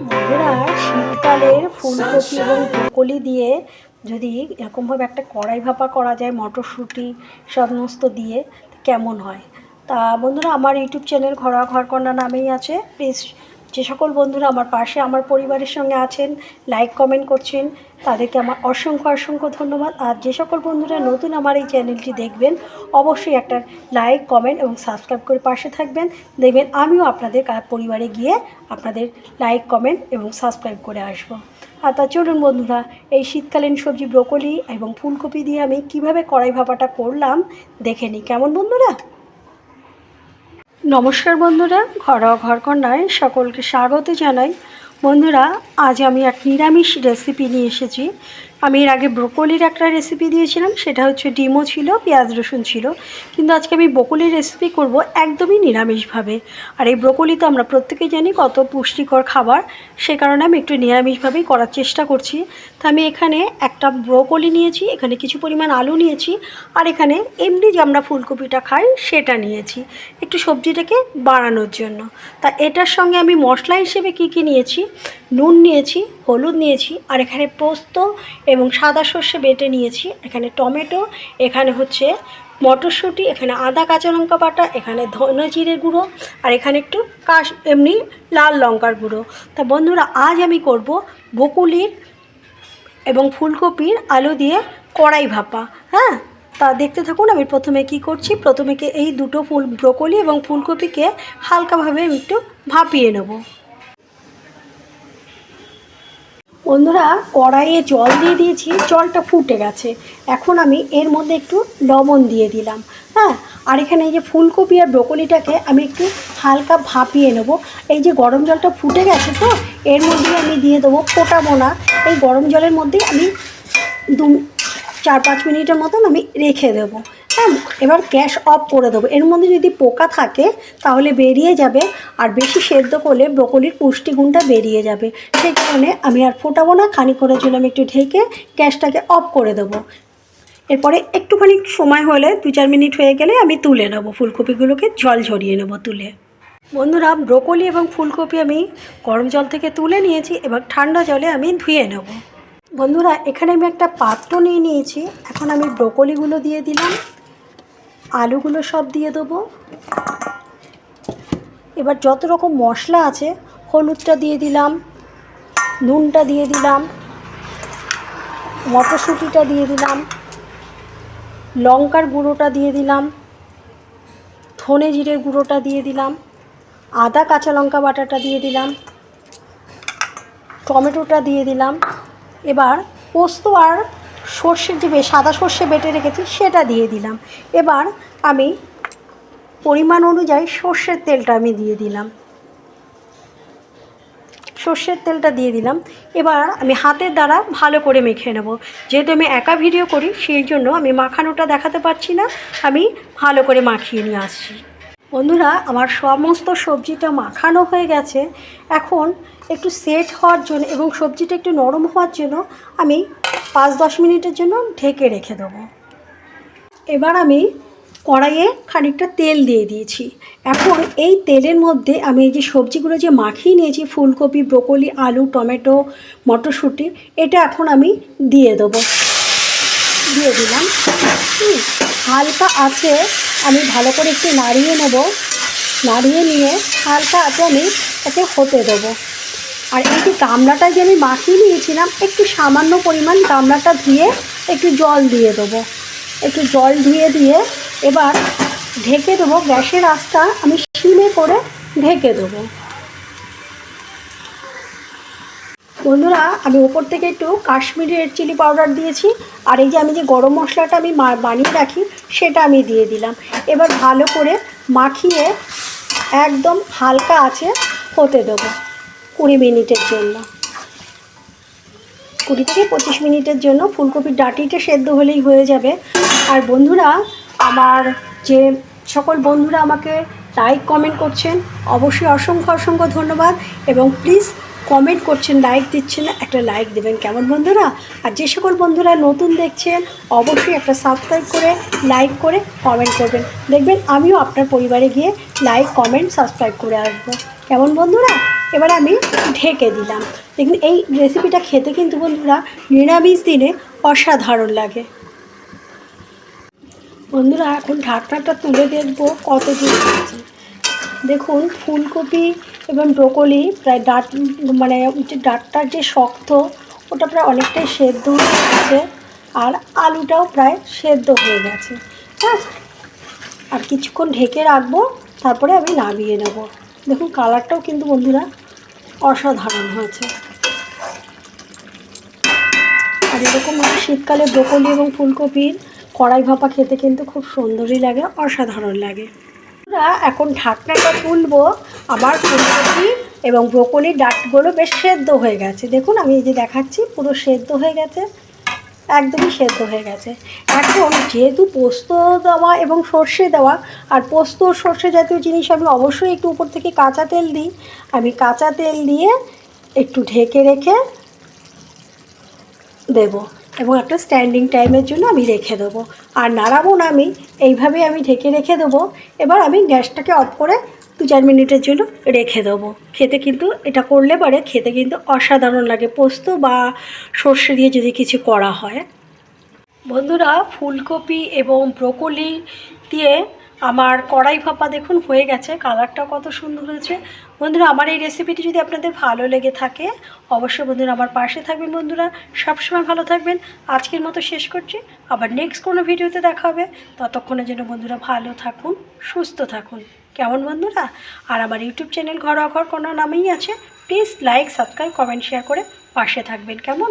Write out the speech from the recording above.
বন্ধুরা, শীতকালের ফুলকপি এবং ব্রোকলি দিয়ে যদি এরকমভাবে একটা কড়াই ভাপা করা যায় মটরশুঁটি সমস্ত দিয়ে, কেমন হয়? তা বন্ধুরা, আমার ইউটিউব চ্যানেল ঘরোয়া ঘরকন্না নামেই আছে। প্লিজ যে সকল বন্ধুরা আমার পাশে আমার পরিবারের সঙ্গে আছেন, লাইক কমেন্ট করছেন, তাদেরকে আমার অসংখ্য অসংখ্য ধন্যবাদ। আর যে সকল বন্ধুরা নতুন আমার এই চ্যানেলটি দেখবেন, অবশ্যই একটা লাইক কমেন্ট এবং সাবস্ক্রাইব করে পাশে থাকবেন। দেখবেন আমিও আপনাদের পরিবারে গিয়ে আপনাদের লাইক কমেন্ট এবং সাবস্ক্রাইব করে আসবো। আর তা চলুন বন্ধুরা, এই শীতকালীন সবজি ব্রোকলি এবং ফুলকপি দিয়ে আমি কিভাবে কড়াই ভাপাটা করলাম দেখে নিই। কেমন বন্ধুরা? নমস্কার বন্ধুরা, ঘরোয়া ঘরকন্নায় সকলকে স্বাগত জানাই। বন্ধুরা, আজ আমি এক নিরামিষ রেসিপি নিয়ে এসেছি। আমি এর আগে ব্রোকলির একটা রেসিপি দিয়েছিলাম, সেটা হচ্ছে ডিমও ছিল, পেঁয়াজ রসুন ছিল। কিন্তু আজকে আমি ব্রোকলির রেসিপি করব একদমই নিরামিষভাবে। আর এই ব্রোকলি তো আমরা প্রত্যেকেই জানি কত পুষ্টিকর খাবার, সে কারণে আমি একটু নিরামিষভাবেই করার চেষ্টা করছি। তো আমি এখানে একটা ব্রোকলি নিয়েছি, এখানে কিছু পরিমাণ আলু নিয়েছি, আর এখানে এমনি যে আমরা ফুলকপিটা খাই সেটা নিয়েছি একটু সবজিটাকে বাড়ানোর জন্য। তা এটার সঙ্গে আমি মশলা হিসেবে কি নিয়েছি, নুন নিয়েছি, হলুদ নিয়েছি, আর এখানে পোস্ত এবং সাদা সর্ষে বেটে নিয়েছি, এখানে টমেটো, এখানে হচ্ছে মটরশুঁটি, এখানে আদা কাঁচা লঙ্কা বাটা, এখানে ধনে জিরে গুঁড়ো, আর এখানে একটু এমনি লাল লঙ্কার গুঁড়ো। তা বন্ধুরা, আজ আমি করব ব্রোকলির এবং ফুলকপির আলু দিয়ে কড়াই ভাপা। হ্যাঁ, তা দেখতে থাকুন। আমি প্রথমে কি করছি, প্রথমে এই দুটো ব্রোকলি এবং ফুলকপিকে হালকাভাবে আমি একটু ভাপিয়ে নেব। বন্ধুরা, কড়াইয়ে জল দিয়ে দিয়েছি, জলটা ফুটে গেছে। এখন আমি এর মধ্যে একটু লবণ দিয়ে দিলাম। হ্যাঁ, আর এখানে এই যে ফুলকপি আর ব্রোকলিটাকে আমি একটু হালকা ভাপিয়ে নেব। এই যে গরম জলটা ফুটে গেছে, তো এর মধ্যে আমি দিয়ে দেবো, ফোটাবো না, এই গরম জলের মধ্যেই আমি 4-5 মিনিটের মতন আমি রেখে দেবো। হ্যাঁ, এবার গ্যাস অফ করে দেবো। এর মধ্যে যদি পোকা থাকে তাহলে বেরিয়ে যাবে, আর বেশি সেদ্ধ করলে ব্রোকলির পুষ্টিগুণটা বেরিয়ে যাবে। সেই কারণে আমি আর ফোটাবো না, খানিকক্ষণের জন্য আমি একটু ঢেকে গ্যাসটাকে অফ করে দেবো। এরপরে একটুখানি সময় হলে 2-4 মিনিট হয়ে গেলে আমি তুলে নেবো, ফুলকপিগুলোকে জল ঝরিয়ে নেবো তুলে। বন্ধুরা, ব্রোকলি এবং ফুলকপি আমি গরম জল থেকে তুলে নিয়েছি, এবার ঠান্ডা জলে আমি ধুয়ে নেব। বন্ধুরা, এখানে আমি একটা পাত্র নিয়ে নিয়েছি। এখন আমি ব্রোকলিগুলো দিয়ে দিলাম, আলুগুলো সব দিয়ে দেবো। এবার যত রকম মশলা আছে, হলুদটা দিয়ে দিলাম, নুনটা দিয়ে দিলাম, মটরশুঁটিটা দিয়ে দিলাম, লঙ্কার গুঁড়োটা দিয়ে দিলাম, ধনে জিরের গুঁড়োটা দিয়ে দিলাম, আদা কাঁচা লঙ্কা বাটাটা দিয়ে দিলাম, টমেটোটা দিয়ে দিলাম। এবার পোস্ত আর সর্ষের যে সাদা সর্ষে বেটে রেখেছি সেটা দিয়ে দিলাম। এবার আমি পরিমাণ অনুযায়ী সর্ষের তেলটা আমি দিয়ে দিলাম, সর্ষের তেলটা দিয়ে দিলাম। এবার আমি হাতের দ্বারা ভালো করে মেখে নেব। যেহেতু আমি একা ভিডিও করি, সেই জন্য আমি মাখানোটা দেখাতে পারছি না, আমি ভালো করে মাখিয়ে নিয়ে আসছি। বন্ধুরা, আমার সমস্ত সবজিটা মাখানো হয়ে গেছে। এখন একটু সেট হওয়ার জন্য এবং সবজিটা একটু নরম হওয়ার জন্য আমি 5-10 মিনিটের জন্য ঢেকে রেখে দেবো। এবার আমি কড়াইয়ে খানিকটা তেল দিয়ে দিয়েছি। এখন এই তেলের মধ্যে আমি এই যে সবজিগুলো যে মাখিয়ে নিয়েছি, ফুলকপি, ব্রোকলি, আলু, টমেটো, মটরশুঁটি, এটা এখন আমি দিয়ে দেবো। দিয়ে দিলাম। হালকা আছে আমি ভালো করে একটু নাড়িয়ে নেব। নাড়িয়ে নিয়ে হালকা আছে আমি একে হতে দেবো। আর এই যে গামলাটায় যে আমি মাখিয়ে নিয়েছিলাম, একটু সামান্য পরিমাণ গামলাটা ধুয়ে একটু জল দিয়ে দেবো। একটু জল ধুয়ে দিয়ে এবার ঢেকে দেবো। গ্যাসের আঁচটা আমি সিমে করে ঢেকে দেবো। বন্ধুরা, আমি ওপর থেকে একটু কাশ্মীরি রেড চিলি পাউডার দিয়েছি, আর এই যে আমি যে গরম মশলাটা আমি বানিয়ে রাখি সেটা আমি দিয়ে দিলাম। এবার ভালো করে মাখিয়ে একদম হালকা আছে হতে দেবো 20 মিনিটের জন্য। 20 থেকে 25 মিনিটের জন্য ফুলকপির ডাঁটিটা সেদ্ধ হলেই হয়ে যাবে। আর বন্ধুরা, আমার যে সকল বন্ধুরা আমাকে লাইক কমেন্ট করছেন, অবশ্যই অসংখ্য অসংখ্য ধন্যবাদ। এবং প্লিজ কমেন্ট করছেন, লাইক দিচ্ছেন, একটা লাইক দেবেন। কেমন বন্ধুরা? আর যে সকল বন্ধুরা নতুন দেখছেন, অবশ্যই একটা সাবস্ক্রাইব করে, লাইক করে, কমেন্ট করবেন। দেখবেন আমিও আপনার পরিবারে গিয়ে লাইক কমেন্ট সাবস্ক্রাইব করে আসবো। কেমন বন্ধুরা? এবার আমি ঢেকে দিলাম। দেখুন এই রেসিপিটা খেতে কিন্তু বন্ধুরা নিরামিষ দিনে অসাধারণ লাগে। বন্ধুরা এখন ঢাকনাটা তুলে দেখবো কত দূর হয়েছে। দেখুন ফুলকপি এবং ব্রোকলি প্রায় মানে যে ডাঁটটার যে শক্ত ওটা প্রায় অনেকটাই সেদ্ধ হয়ে গেছে, আর আলুটাও প্রায় সেদ্ধ হয়ে গেছে। হ্যাঁ, আর কিছুক্ষণ ঢেকে রাখবো, তারপরে আমি নামিয়ে নেব। দেখুন কালারটাও কিন্তু বন্ধুরা অসাধারণ হয়েছে। আর এরকম শীতকালে ব্রোকলি এবং ফুলকপির কড়াই ভাপা খেতে কিন্তু খুব সুন্দরই লাগে, অসাধারণ লাগে। এখন ঢাকনাটা তুলবো। আমার ফুলকপি এবং ব্রোকলির ডাঁটগুলো বেশ সেদ্ধ হয়ে গেছে। দেখুন আমি এই যে দেখাচ্ছি, পুরো সেদ্ধ হয়ে গেছে, একদমই সেদ্ধ হয়ে গেছে। এখন যেহেতু পোস্ত দেওয়া এবং সর্ষে দেওয়া, আর পোস্ত সর্ষে জাতীয় জিনিস আমি অবশ্যই একটু উপর থেকে কাঁচা তেল দিই। আমি কাঁচা তেল দিয়ে একটু ঢেকে রেখে দেবো এবং একটা স্ট্যান্ডিং টাইমের জন্য আমি রেখে দেবো। আর নাড়াবো না, আমি এইভাবেই আমি ঢেকে রেখে দেবো। এবার আমি গ্যাসটাকে অফ করে 2-4 মিনিটের জন্য রেখে দেবো। খেতে কিন্তু এটা করলে পরে খেতে কিন্তু অসাধারণ লাগে, পোস্ত বা সর্ষে দিয়ে যদি কিছু করা হয়। বন্ধুরা ফুলকপি এবং ব্রোকলি দিয়ে আমার কড়াই ভাপা দেখুন হয়ে গেছে, কালারটাও কত সুন্দর হয়েছে। বন্ধুরা আমার এই রেসিপিটি যদি আপনাদের ভালো লেগে থাকে অবশ্যই বন্ধুরা আমার পাশে থাকবেন। বন্ধুরা সবসময় ভালো থাকবেন। আজকের মতো শেষ করছি, আবার নেক্সট কোনো ভিডিওতে দেখা হবে। ততক্ষণের জন্য বন্ধুরা ভালো থাকুন, সুস্থ থাকুন, কেমন বন্ধুরা? আর আমার ইউটিউব চ্যানেল ঘরোয়া ঘর কোনো নামেই আছে। Please like, subscribe, comment, share করে পাশে থাকবেন, কেমন?